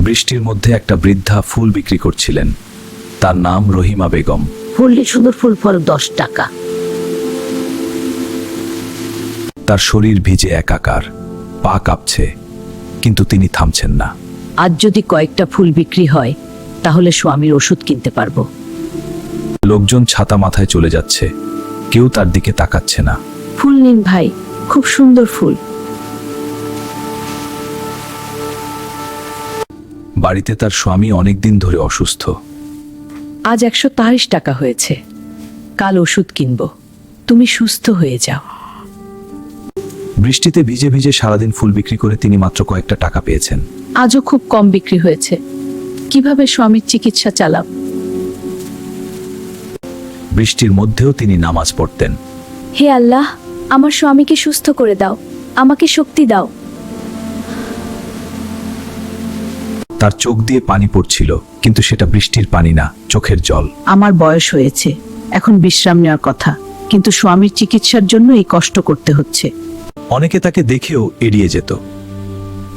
বৃষ্টির মধ্যে একটা বৃদ্ধা ফুল বিক্রি করছিলেন। তার নাম রহিমা বেগম। ফুললি সুন্দর ফুল ফল 10 টাকা। তার শরীর ভিজে একাকার, পা কাঁপছে, কিন্তু তিনি থামছেন না। আজ যদি কয়েকটা ফুল বিক্রি হয় তাহলে স্বামীর ওষুধ কিনতে পারবো। লোকজন ছাতা মাথায় চলে যাচ্ছে, কেউ তার দিকে তাকাচ্ছে না। ফুল নিন ভাই, খুব সুন্দর ফুল। বাড়িতে তার স্বামী অনেকদিন ধরে অসুস্থ। আজ 140 টাকা হয়েছে, কাল ওষুধ কিনবো, তুমি সুস্থ হয়ে যাও। বৃষ্টিতে ভিজে ভিজে সারাদিন ফুল বিক্রি করে তিনি মাত্র কয়েকটা টাকা পেয়েছেন। আজও খুব কম বিক্রি হয়েছে, কিভাবে স্বামীর চিকিৎসা চালাব? বৃষ্টির মধ্যেও তিনি নামাজ পড়তেন। হে আল্লাহ, আমার স্বামীকে সুস্থ করে দাও, আমাকে শক্তি দাও। তার চোখ দিয়ে পানি পড়ছিল, কিন্তু সেটা বৃষ্টির পানি না, চোখের জল। আমার বয়স হয়েছে, এখন বিশ্রাম নেওয়ার কথা, কিন্তু স্বামীর চিকিৎসার জন্য এই কষ্ট করতে হচ্ছে। অনেকে তাকে দেখেও এড়িয়ে যেত।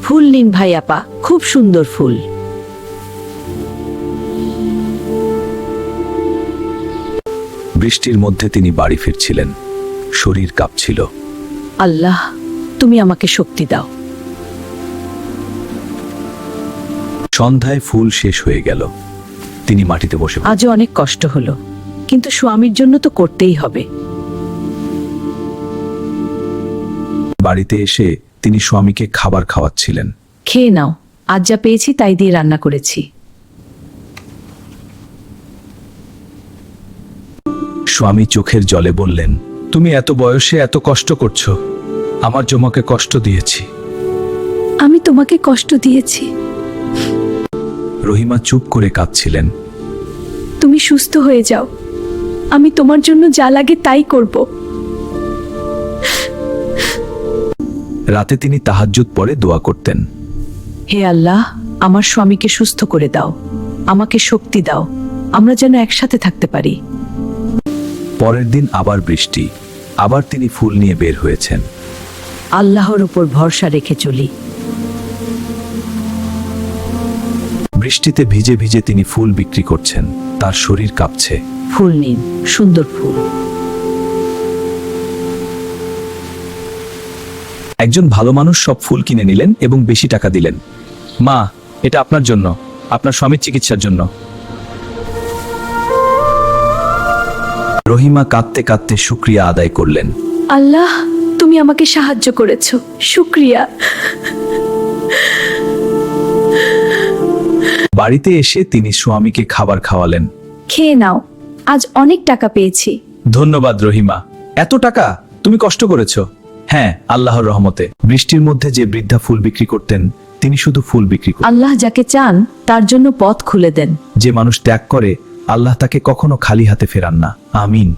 ফুল নিন ভাই আপা, খুব সুন্দর ফুল। বৃষ্টির মধ্যে তিনি বাড়ি ফিরছিলেন, শরীর কাঁপছিল। আল্লাহ, তুমি আমাকে শক্তি দাও। সন্ধ্যায় ফুল শেষ হয়ে গেল, তিনি মাটিতে বসে আজও অনেক কষ্ট হলো, কিন্তু স্বামীর জন্য তো করতেই হবে। বাড়িতে এসে তিনি স্বামীকে খাবার খাওয়াচ্ছিলেন। খেয়ে নাও, আজ যা পেয়েছি তাই দিয়ে রান্না করেছি। স্বামী চোখের জলে বললেন, তুমি এত বয়সে এত কষ্ট করছো, আমার জমাকে কষ্ট দিয়েছি। আমি তোমাকে কষ্ট দিয়েছি, রহিমা চুপ করে কাঁদছিলেন। তুমি সুস্থ হয়ে যাও, আমি তোমার জন্য যা লাগে তাই করব। রাতে তিনি তাহাজ্জুদ পড়ে দোয়া করতেন। হে আল্লাহ, আমার স্বামীকে সুস্থ করে দাও, আমাকে শক্তি দাও, আমরা যেন একসাথে থাকতে পারি। পরের দিন আবার বৃষ্টি, আবার তিনি ফুল নিয়ে বের হয়েছেন। আল্লাহর উপর ভরসা রেখে চলি। বৃষ্টিতে ভিজে ভিজে তিনি ফুল বিক্রি করছেন, তার শরীর কাঁপছে। ফুল নিন, সুন্দর ফুল। একজন ভালো মানুষ সব ফুল কিনে নিলেন এবং বেশি টাকা দিলেন। মা, এটা আপনার জন্য, আপনার স্বামীর চিকিৎসার জন্য। রহিমা কাঁদতে কাঁদতে শুকরিয়া আদায় করলেন। আল্লাহ, তুমি আমাকে সাহায্য করেছো, শুকরিয়া। বাড়িতে এসে তিনি স্বামীকে খাবার খাওয়ালেন। খেয়ে নাও, আজ অনেক টাকা পেয়েছি। ধন্যবাদ রহিমা, এত টাকা তুমি কষ্ট করেছো। হ্যাঁ, আল্লাহর রহমতে। বৃষ্টির মধ্যে যে বৃদ্ধা ফুল বিক্রি করতেন, তিনি শুধু ফুল বিক্রি করতেন। আল্লাহ যাকে চান তার জন্য পথ খুলে দেন। যে মানুষ ত্যাগ করে, আল্লাহ তাকে কখনো খালি হাতে ফেরান না। আমিন।